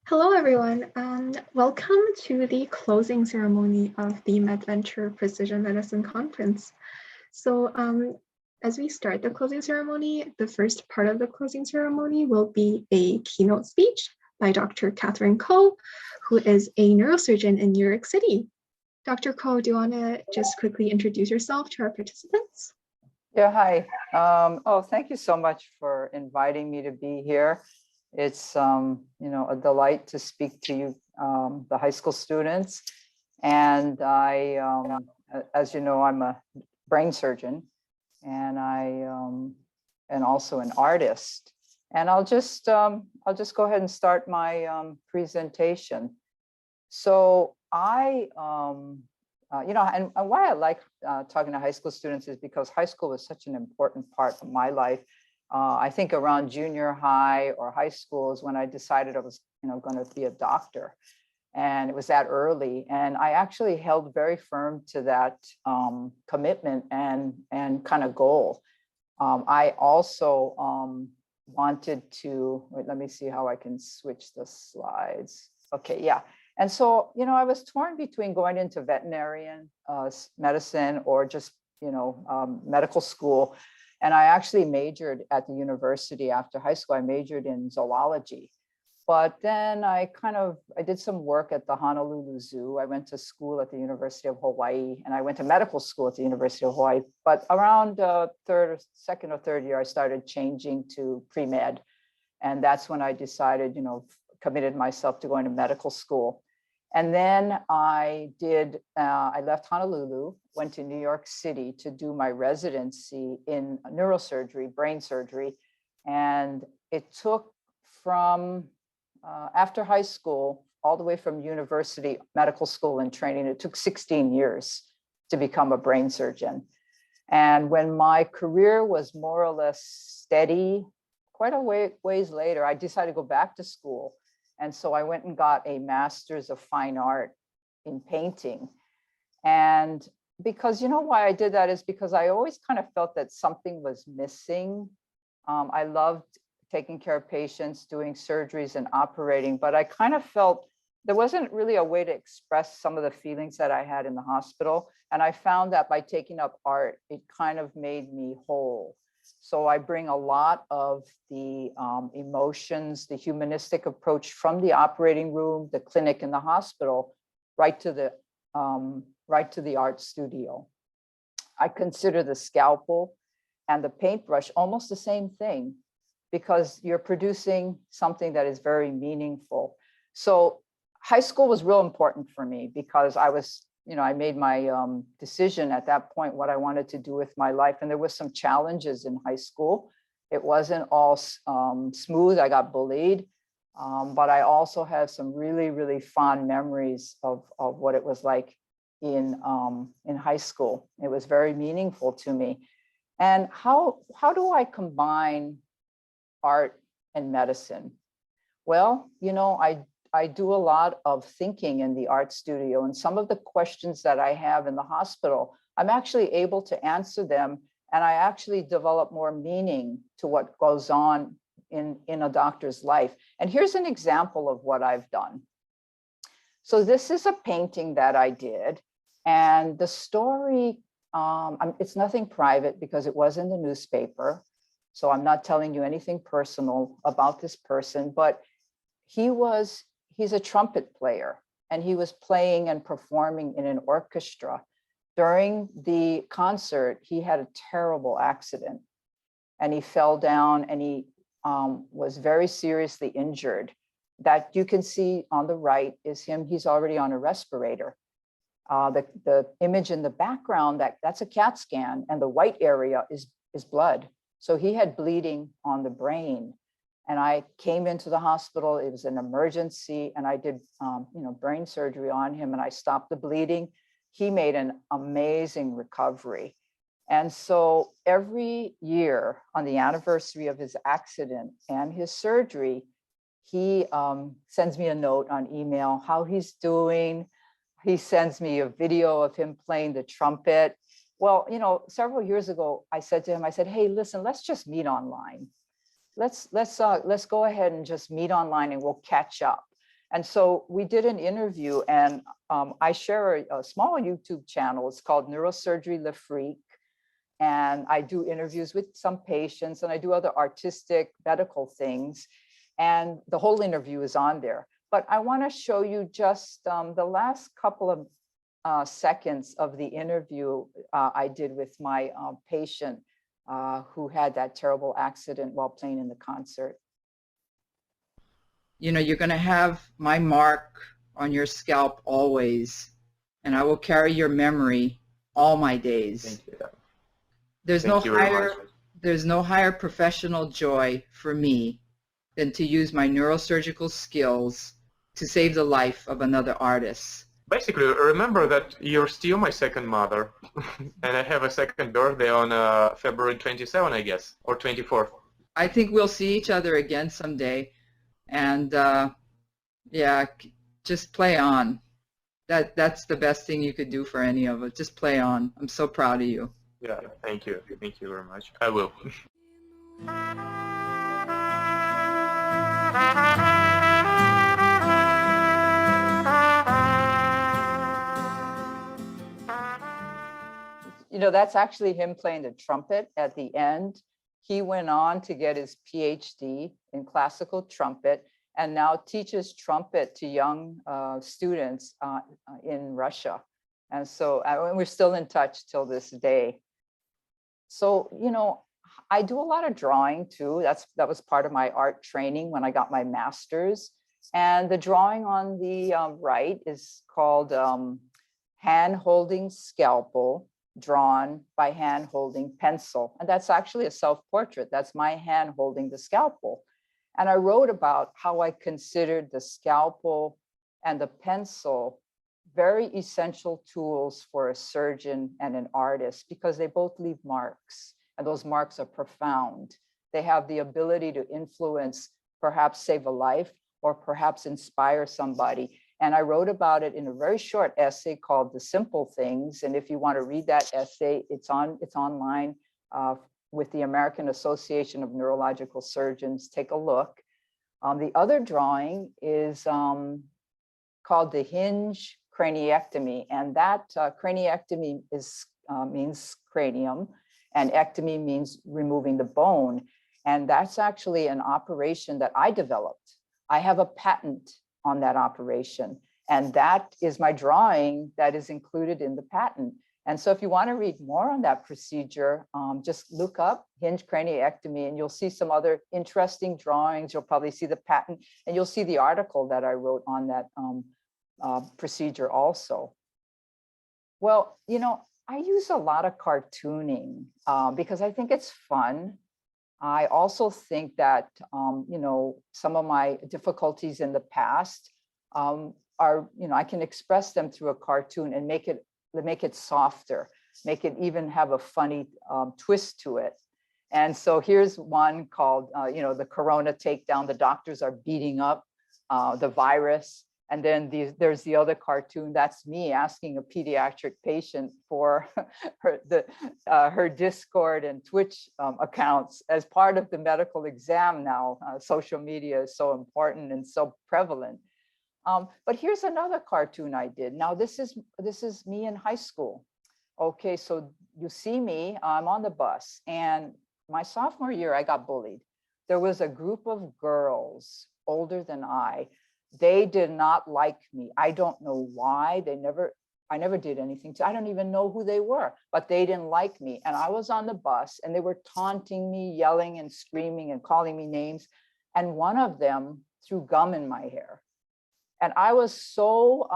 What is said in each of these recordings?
Hello, everyone, and welcome to the closing ceremony of the MedVenture Precision Medicine Conference. As we start the closing ceremony, the first part of the closing ceremony will be a keynote speech by Dr.Ko, who is a neurosurgeon in New York City. Dr. Ko, do you want to just quickly introduce yourself to our participants? Yeah, hi. Thank you so much for inviting me to be here. It's a delight to speak to you, the high school students. And as you know, I'm a brain surgeon, and and also an artist. And I'll just go ahead and start my presentation. So and why I like talking to high school students is because high school was such an important part of my life. I think around junior high or high school is when I decided I was, going to be a doctor, and it was that early. And I actually held very firm to that commitment and kind of goal. I also wanted to let me see how I can switch the slides. Okay, yeah. And so, I was torn between going into veterinarian medicine or just, medical school. And I actually majored at the university after high school. I majored in zoology. But then I did some work at the Honolulu Zoo. I went to school at the University of Hawaii, and I went to medical school at the University of Hawaii. But around second or third year, I started changing to pre-med. And that's when I decided, committed myself to going to medical school. And then I left Honolulu, went to New York City to do my residency in neurosurgery, brain surgery. And it took from after high school, all the way from university, medical school and training, it took 16 years to become a brain surgeon. And when my career was more or less steady, quite a ways later, I decided to go back to school. And so I went and got a master's of fine art in painting. And because why I did that is because I always kind of felt that something was missing. I loved taking care of patients, doing surgeries and operating, but I kind of felt there wasn't really a way to express some of the feelings that I had in the hospital. And I found that by taking up art, it kind of made me whole. So I bring a lot of the emotions, the humanistic approach from the operating room, the clinic, and the hospital, right to the art studio. I consider the scalpel and the paintbrush almost the same thing, because you're producing something that is very meaningful. So high school was real important for me because I was, I made my decision at that point what I wanted to do with my life. And there was some challenges in high school. It wasn't all smooth. I got bullied, but I also have some really, really fond memories of what it was like in high school. It was very meaningful to me. And how do I combine art and medicine? Well, I do a lot of thinking in the art studio, and some of the questions that I have in the hospital, I'm actually able to answer them, and I actually develop more meaning to what goes on in a doctor's life. And here's an example of what I've done. So this is a painting that I did, and the story, it's nothing private because it was in the newspaper. So I'm not telling you anything personal about this person, but he's a trumpet player, and he was playing and performing in an orchestra. During the concert, he had a terrible accident, and he fell down, and he was very seriously injured. That you can see on the right is him. He's already on a respirator. The image in the background, that's a CAT scan, and the white area is blood. So he had bleeding on the brain. And I came into the hospital. It was an emergency, and I did, brain surgery on him, and I stopped the bleeding. He made an amazing recovery. And so every year on the anniversary of his accident and his surgery, he sends me a note on email, how he's doing. He sends me a video of him playing the trumpet. Well, several years ago, I said to him, hey, listen, let's just meet online. Let's go ahead and just meet online, and we'll catch up. And so we did an interview, and I share a small YouTube channel. It's called Neurosurgery Le Freak. And I do interviews with some patients, and I do other artistic medical things. And the whole interview is on there. But I want to show you just the last couple of seconds of the interview I did with my patient who had that terrible accident while playing in the concert. You know, you're going to have my mark on your scalp always, and I will carry your memory all my days. Thank you. There's Thank you very much. there's no higher professional joy for me than to use my neurosurgical skills to save the life of another artist. Basically, remember that you're still my second mother, and I have a second birthday on February 27, I guess, or 24th. I think we'll see each other again someday, and yeah, just play on. That's the best thing you could do for any of us. Just play on. I'm so proud of you. Yeah, thank you. Thank you very much. I will. You know, that's actually him playing the trumpet at the end. He went on to get his PhD in classical trumpet and now teaches trumpet to young students in Russia. And so we're still in touch till this day. So, you know, I do a lot of drawing too. That was part of my art training when I got my master's. And the drawing on the right is called hand holding scalpel, drawn by hand holding pencil. And that's actually a self-portrait. That's my hand holding the scalpel. And I wrote about how I considered the scalpel and the pencil very essential tools for a surgeon and an artist, because they both leave marks, and those marks are profound. They have the ability to influence, perhaps save a life, or perhaps inspire somebody. And I wrote about it in a very short essay called The Simple Things. And if you want to read that essay, it's online with the American Association of Neurological Surgeons. Take a look. The other drawing is called the hinge craniectomy. And that craniectomy means cranium, and ectomy means removing the bone. And that's actually an operation that I developed. I have a patent on that operation. And that is my drawing that is included in the patent. And so if you want to read more on that procedure, just look up hinge craniectomy and you'll see some other interesting drawings. You'll probably see the patent, and you'll see the article that I wrote on that procedure also. Well, you know, I use a lot of cartooning because I think it's fun. I also think that, you know, some of my difficulties in the past are, you know, I can express them through a cartoon and make it softer, make it even have a funny twist to it. And so here's one called, you know, the Corona takedown. The doctors are beating up the virus. And then there's the other cartoon. That's me asking a pediatric patient for her Discord and Twitch accounts as part of the medical exam now. Social media is so important and so prevalent. But here's another cartoon I did. Now this is me in high school. Okay, so you see me, I'm on the bus, and my sophomore year I got bullied. There was a group of girls older than I. They did not like me. I don't know why. I never did anything to, I don't even know who they were, but they didn't like me. And I was on the bus and they were taunting me, yelling and screaming and calling me names. And one of them threw gum in my hair. And I was so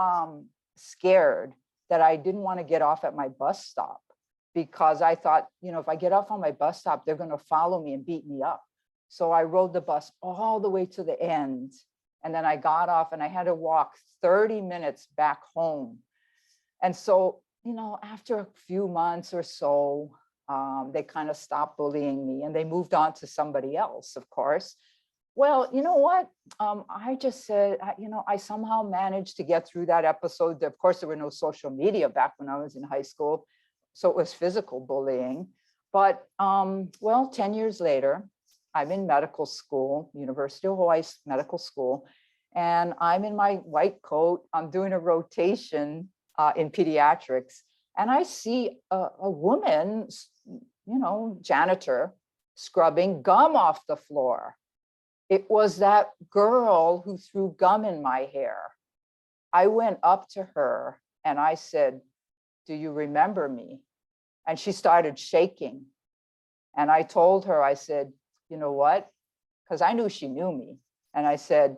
scared that I didn't want to get off at my bus stop, because I thought, you know, if I get off on my bus stop, they're going to follow me and beat me up. So I rode the bus all the way to the end. And then I got off and I had to walk 30 minutes back home. And so, you know, after a few months or so, they kind of stopped bullying me and they moved on to somebody else, of course. Well, you know what? I just said, you know, I somehow managed to get through that episode. Of course, there were no social media back when I was in high school, so it was physical bullying. But well, 10 years later, I'm in medical school, University of Hawaii Medical School, And I'm in my white coat. I'm doing a rotation in pediatrics. And I see a woman, janitor, scrubbing gum off the floor. It was that girl who threw gum in my hair. I went up to her and I said, "Do you remember me?" And she started shaking. And I told her, I said, "You know what?" Because I knew she knew me. And I said,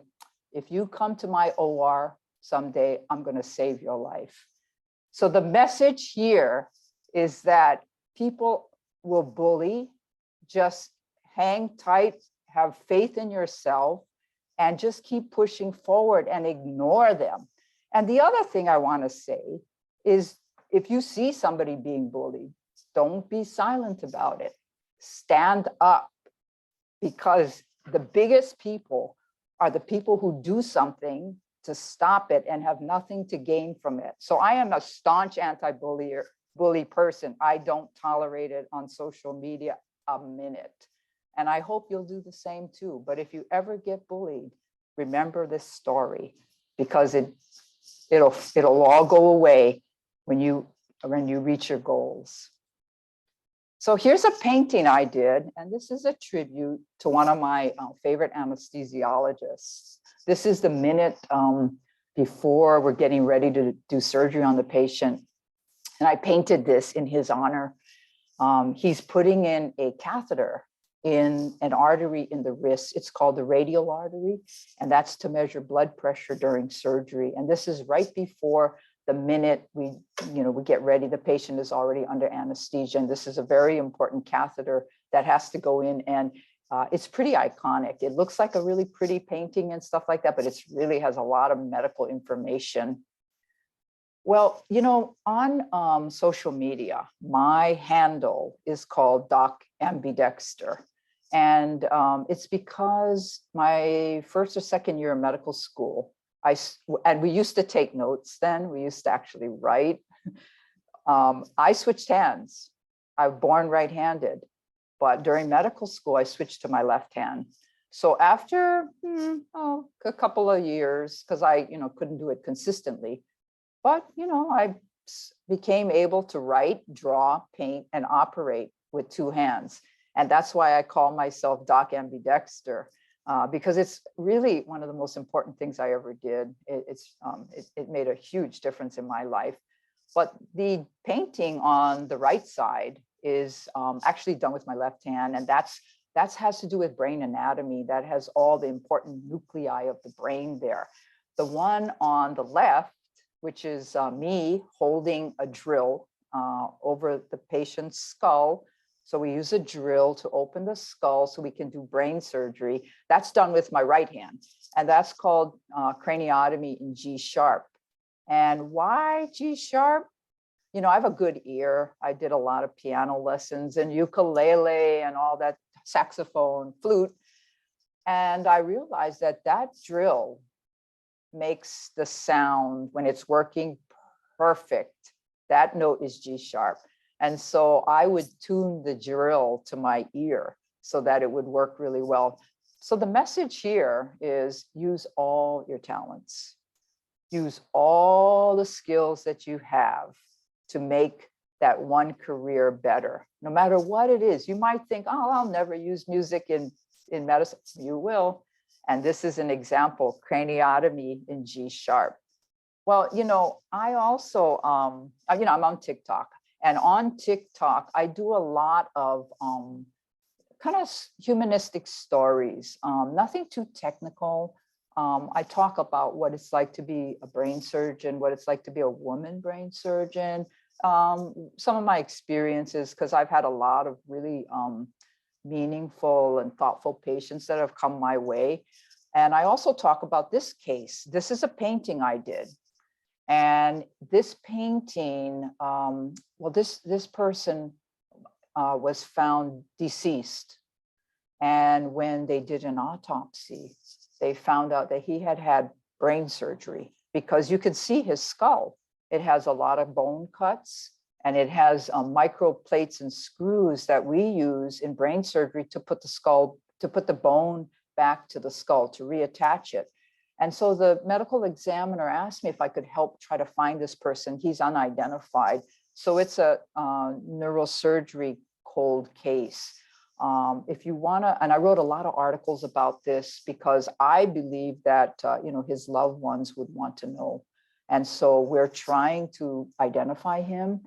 "If you come to my OR someday, I'm going to save your life." So the message here is that people will bully. Just hang tight, have faith in yourself, and just keep pushing forward and ignore them. And the other thing I want to say is, if you see somebody being bullied, don't be silent about it. Stand up, because the biggest people are the people who do something to stop it and have nothing to gain from it. So I am a staunch anti-bully person. I don't tolerate it on social media a minute. And I hope you'll do the same too. But if you ever get bullied, remember this story, because it'll all go away when you reach your goals. So here's a painting I did, and this is a tribute to one of my favorite anesthesiologists. This is the minute before we're getting ready to do surgery on the patient. And I painted this in his honor. He's putting in a catheter in an artery in the wrist. It's called the radial artery, and that's to measure blood pressure during surgery. And this is right before the minute we get ready. The patient is already under anesthesia, and this is a very important catheter that has to go in, and it's pretty iconic. It looks like a really pretty painting and stuff like that, but it really has a lot of medical information. Well, on social media, my handle is called Doc Ambidexter. And it's because my first or second year of medical school, and we used to take notes then, we used to actually write. I switched hands. I was born right-handed, but during medical school, I switched to my left hand. So after a couple of years, because I couldn't do it consistently, but I became able to write, draw, paint, and operate with two hands. And that's why I call myself Doc Ambidexter, because it's really one of the most important things I ever did. It made a huge difference in my life. But the painting on the right side is actually done with my left hand, and that has to do with brain anatomy. That has all the important nuclei of the brain there. The one on the left, which is me holding a drill over the patient's skull. So we use a drill to open the skull so we can do brain surgery. That's done with my right hand, and that's called craniotomy in G sharp. And why G sharp? I have a good ear. I did a lot of piano lessons and ukulele and all that, saxophone, flute. And I realized that drill makes the sound, when it's working perfect, that note is G sharp. And so I would tune the drill to my ear so that it would work really well. So the message here is, use all your talents. Use all the skills that you have to make that one career better. No matter what it is, you might think, oh, I'll never use music in medicine. You will. And this is an example, craniotomy in G sharp. Well, I also, I'm on TikTok. And on TikTok, I do a lot of kind of humanistic stories, nothing too technical. I talk about what it's like to be a brain surgeon, what it's like to be a woman brain surgeon, some of my experiences, because I've had a lot of really meaningful and thoughtful patients that have come my way. And I also talk about this case. This is a painting I did. And this painting, this person was found deceased. And when they did an autopsy, they found out that he had had brain surgery, because you can see his skull. It has a lot of bone cuts, and it has micro plates and screws that we use in brain surgery to put the bone back to the skull, to reattach it. And so the medical examiner asked me if I could help try to find this person. He's unidentified. So it's a neurosurgery cold case. If you want to, and I wrote a lot of articles about this because I believe that, his loved ones would want to know. And so we're trying to identify him.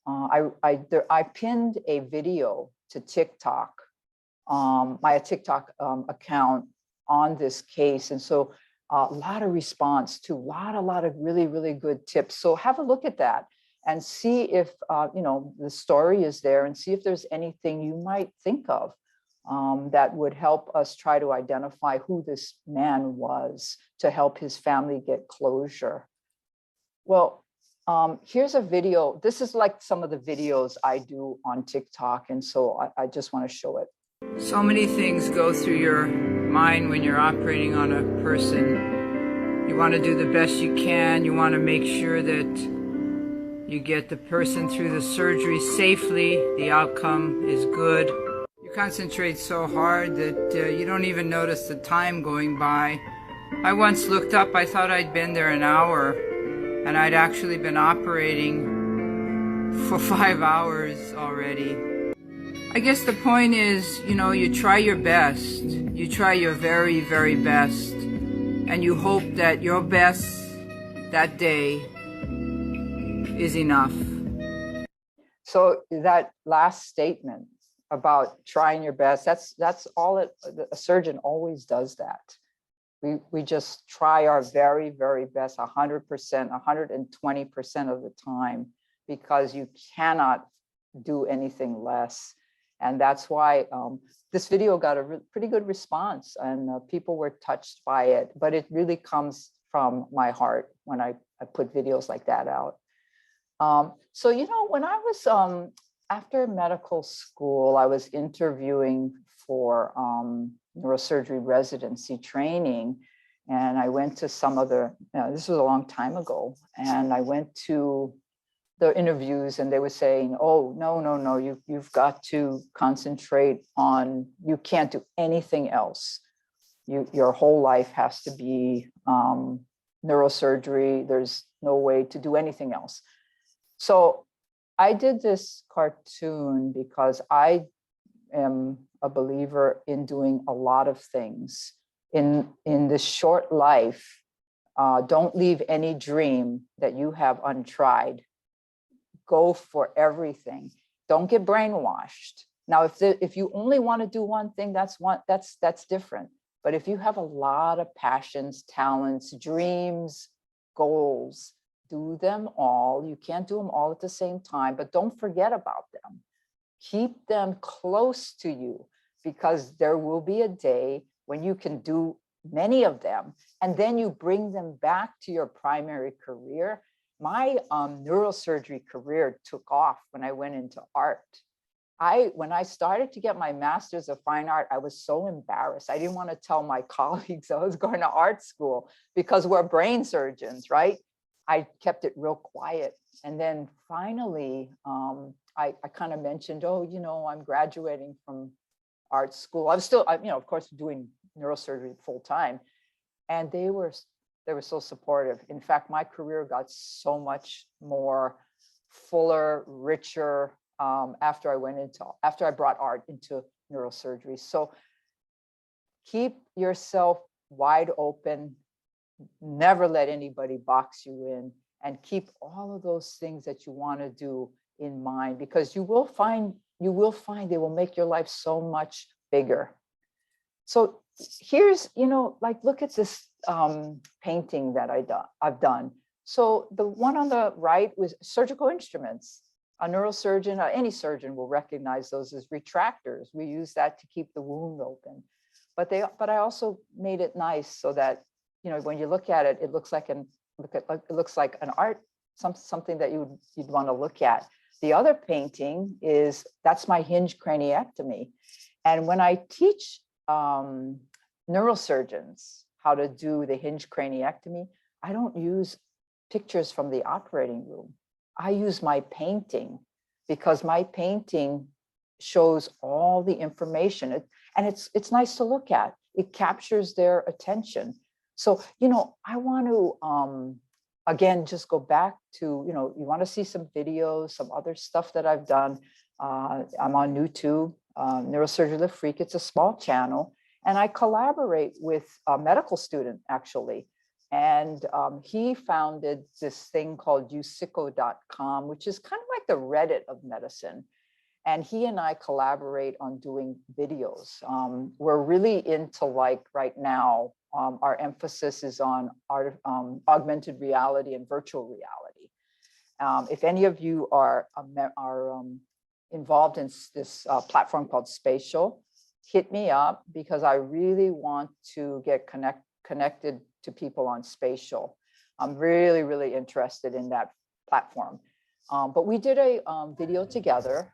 I pinned a video to TikTok, my TikTok account on this case. And so a lot of response to a lot of really, really good tips. So have a look at that and see if, the story is there, and see if there's anything you might think of that would help us try to identify who this man was to help his family get closure. Well, here's a video. This is like some of the videos I do on TikTok. And so I just want to show it. So many things go through your mind when you're operating on a person. You want to do the best you can. You want to make sure that you get the person through the surgery safely. The outcome is good. You concentrate so hard that you don't even notice the time going by. I once looked up, I thought I'd been there an hour, and I'd actually been operating for 5 hours already. I guess the point is, you try your best. You try your very, very best. And you hope that your best that day is enough. So that last statement about trying your best, that's all a surgeon always does that. We just try our very, very best 100%, 120% of the time, because you cannot do anything less. And that's why this video got a pretty good response, and people were touched by it, but it really comes from my heart when I put videos like that out. So, when I was after medical school, I was interviewing for neurosurgery residency training, and I went to some other, this was a long time ago, and I went to the interviews, and they were saying, oh, no, you've got to concentrate on, you can't do anything else. Your whole life has to be neurosurgery. There's no way to do anything else. So I did this cartoon because I am a believer in doing a lot of things in this short life. Don't leave any dream that you have untried. Go for everything. Don't get brainwashed. Now, if you only want to do one thing, that's different. But if you have a lot of passions, talents, dreams, goals, do them all. You can't do them all at the same time, but don't forget about them. Keep them close to you, because there will be a day when you can do many of them, and then you bring them back to your primary career. My neurosurgery career took off when I went into art. When I started to get my master's of fine art, I was so embarrassed. I didn't want to tell my colleagues I was going to art school, because we're brain surgeons, right? I kept it real quiet. And then finally, I kind of mentioned, oh, I'm graduating from art school. I was still, of course, doing neurosurgery full time. And they were so supportive. In fact, my career got so much more fuller, richer after I brought art into neurosurgery. So keep yourself wide open. Never let anybody box you in, and keep all of those things that you want to do in mind, because you will find they will make your life so much bigger. So here's, look at this painting that I've done. So the one on the right was surgical instruments. A neurosurgeon, any surgeon will recognize those as retractors. We use that to keep the wound open. But I also made it nice so that, when you look at it, it looks like an art, something that you'd want to look at. The other painting that's my hinge craniectomy. And when I teach neurosurgeons how to do the hinge craniectomy, I don't use pictures from the operating room. I use my painting, because my painting shows all the information, and it's nice to look at. It captures their attention. So, I want to, again, just go back to, you want to see some videos, some other stuff that I've done. I'm on YouTube, Neurosurgery the Freak. It's a small channel. And I collaborate with a medical student, actually. And he founded this thing called usico.com, which is kind of like the Reddit of medicine. And he and I collaborate on doing videos. We're really into, like, right now, our emphasis is on augmented reality and virtual reality. If any of you are involved in this platform called Spatial, hit me up, because I really want to get connected to people on Spatial. I'm really, really interested in that platform. But we did a video together,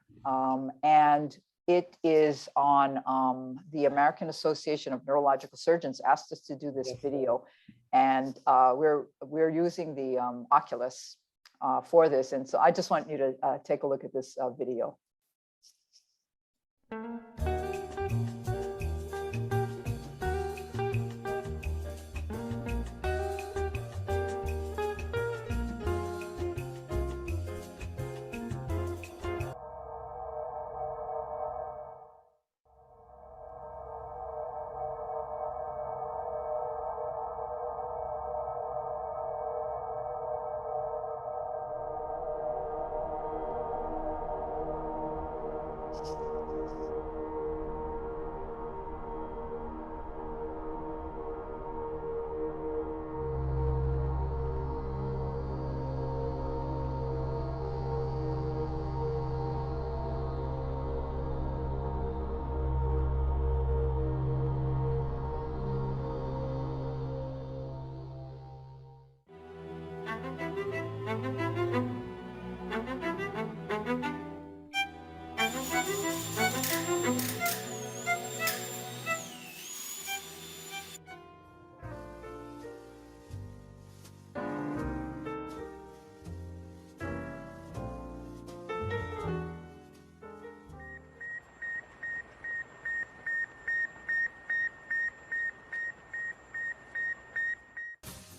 and it is on the American Association of Neurological Surgeons asked us to do this video, and we're using the Oculus for this. And so I just want you to take a look at this video.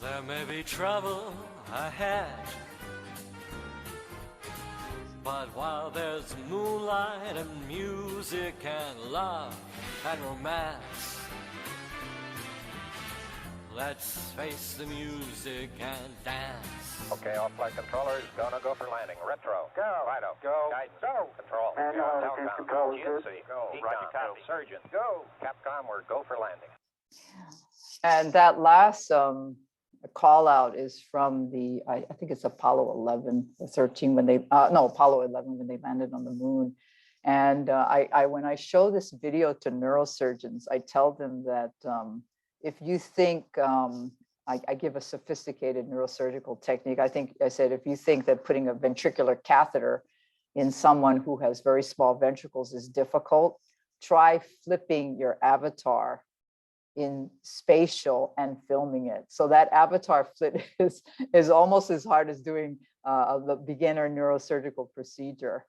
There may be trouble ahead, but while there's moonlight and music and love and romance, let's face the music and dance. Okay, all flight controllers, gonna go for landing. Retro. Go. Fido. Go. Guidance. Go. Control. And Telcom. control. GNC. Go. Roger, copy. Surgeon. Go. Capcom, we're go for landing. And that last call out is from the, I think it's Apollo 11 or 13 when they, no, Apollo 11 when they landed on the moon. And when I show this video to neurosurgeons, I tell them that if you think, I give a sophisticated neurosurgical technique. I said, if you think that putting a ventricular catheter in someone who has very small ventricles is difficult, try flipping your avatar in Spatial and filming it. So that avatar flip is almost as hard as doing a beginner neurosurgical procedure.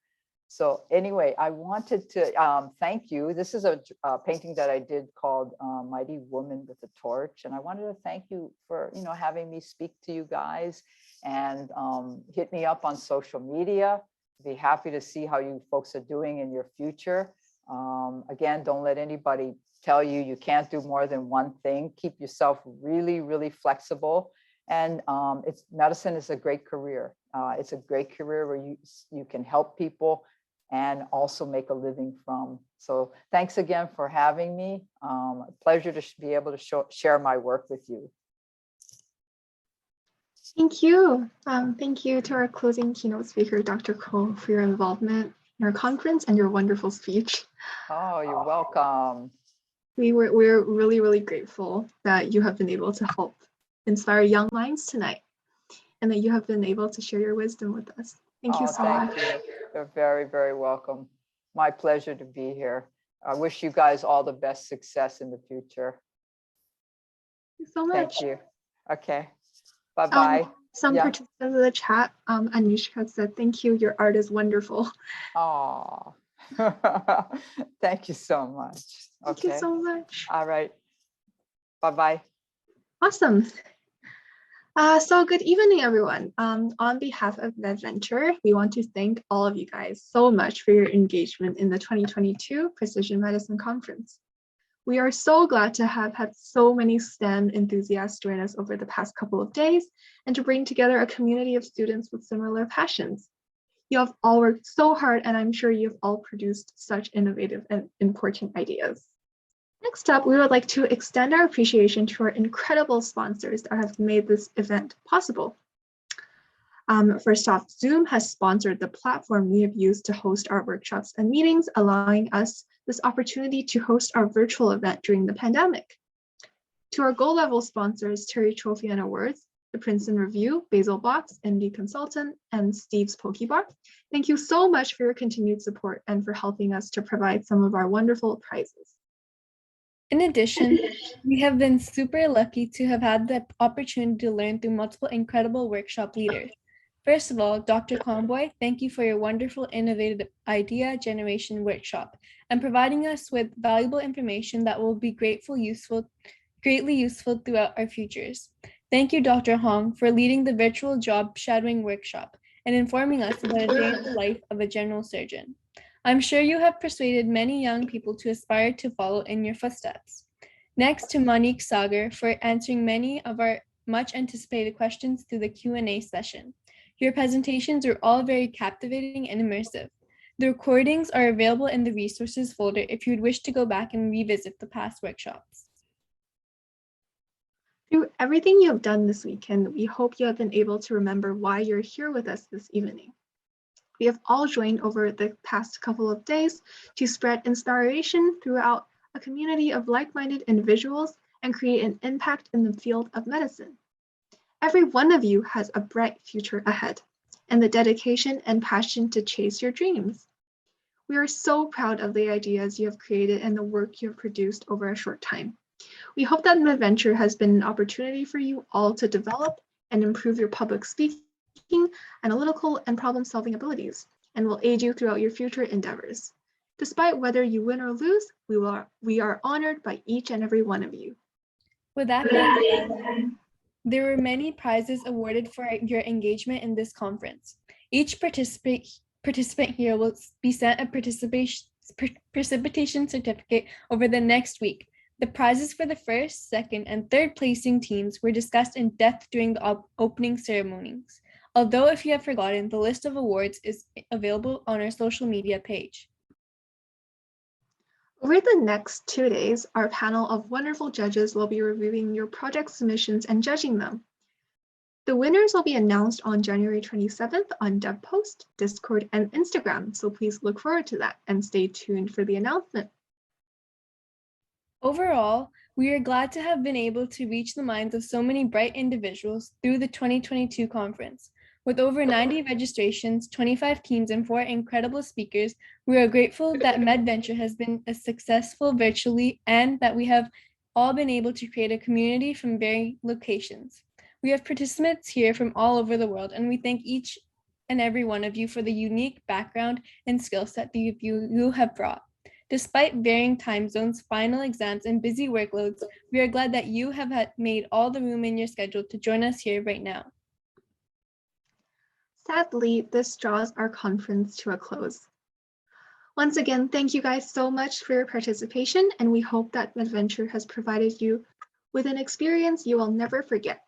So anyway, I wanted to thank you. This is a painting that I did called Mighty Woman with a Torch. And I wanted to thank you for, having me speak to you guys, and hit me up on social media. Be happy to see how you folks are doing in your future. Again, don't let anybody tell you you can't do more than one thing. Keep yourself really, really flexible. And medicine is a great career. It's a great career where you can help people and also make a living from. So thanks again for having me. A pleasure to be able to share my work with you. Thank you. Thank you to our closing keynote speaker, Dr. Ko, for your involvement in our conference and your wonderful speech. Oh, you're welcome. We're really, really grateful that you have been able to help inspire young minds tonight, and that you have been able to share your wisdom with us. Thank you so much. You. You're very, very welcome. My pleasure to be here. I wish you guys all the best success in the future. Thank you so much. Thank you. Okay. Bye-bye. Some participants in the chat, Anushka said, thank you. Your art is wonderful. Oh, thank you so much. Thank you so much. All right. Bye-bye. Awesome. So good evening, everyone. On behalf of MedVenture, we want to thank all of you guys so much for your engagement in the 2022 Precision Medicine Conference. We are so glad to have had so many STEM enthusiasts join us over the past couple of days and to bring together a community of students with similar passions. You have all worked so hard, and I'm sure you've all produced such innovative and important ideas. Next up, we would like to extend our appreciation to our incredible sponsors that have made this event possible. First off, Zoom has sponsored the platform we have used to host our workshops and meetings, allowing us this opportunity to host our virtual event during the pandemic. To our gold level sponsors, Terry Trophy and Awards, the Princeton Review, Basil Box, MD Consultant, and Steve's Pokebar, thank you so much for your continued support and for helping us to provide some of our wonderful prizes. In addition, we have been super lucky to have had the opportunity to learn through multiple incredible workshop leaders. First of all, Dr. Conboy, thank you for your wonderful innovative idea generation workshop and providing us with valuable information that will be greatly useful throughout our futures. Thank you, Dr. Hong, for leading the virtual job shadowing workshop and informing us about a day in the life of a general surgeon. I'm sure you have persuaded many young people to aspire to follow in your footsteps. Next to Monique Sagar for answering many of our much anticipated questions through the Q&A session. Your presentations are all very captivating and immersive. The recordings are available in the resources folder if you would wish to go back and revisit the past workshops. Through everything you have done this weekend, we hope you have been able to remember why you're here with us this evening. We have all joined over the past couple of days to spread inspiration throughout a community of like-minded individuals and create an impact in the field of medicine. Every one of you has a bright future ahead and the dedication and passion to chase your dreams. We are so proud of the ideas you have created and the work you have produced over a short time. We hope that MedVenture has been an opportunity for you all to develop and improve your public speaking, analytical, and problem-solving abilities, and will aid you throughout your future endeavors. Despite whether you win or lose, we are honored by each and every one of you. With that being said, there were many prizes awarded for your engagement in this conference. Each participant here will be sent a precipitation certificate over the next week. The prizes for the first, second, and third placing teams were discussed in depth during the opening ceremonies. Although if you have forgotten, the list of awards is available on our social media page. Over the next 2 days, our panel of wonderful judges will be reviewing your project submissions and judging them. The winners will be announced on January 27th on DevPost, Discord, and Instagram, so please look forward to that and stay tuned for the announcement. Overall, we are glad to have been able to reach the minds of so many bright individuals through the 2022 conference. With over 90 registrations, 25 teams, and 4 incredible speakers, we are grateful that MedVenture has been successful virtually and that we have all been able to create a community from varying locations. We have participants here from all over the world, and we thank each and every one of you for the unique background and skill set that you have brought. Despite varying time zones, final exams, and busy workloads, we are glad that you have made all the room in your schedule to join us here right now. Sadly, this draws our conference to a close. Once again, thank you guys so much for your participation, and we hope that MedVenture has provided you with an experience you will never forget.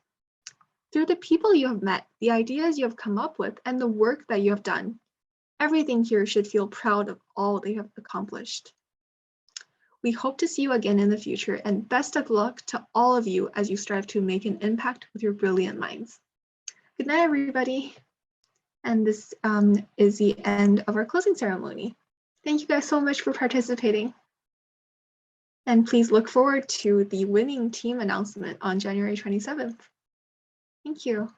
Through the people you have met, the ideas you have come up with, and the work that you have done, everything here should feel proud of all they have accomplished. We hope to see you again in the future, and best of luck to all of you as you strive to make an impact with your brilliant minds. Good night, everybody. And this is the end of our closing ceremony. Thank you guys so much for participating. And please look forward to the winning team announcement on January 27th. Thank you.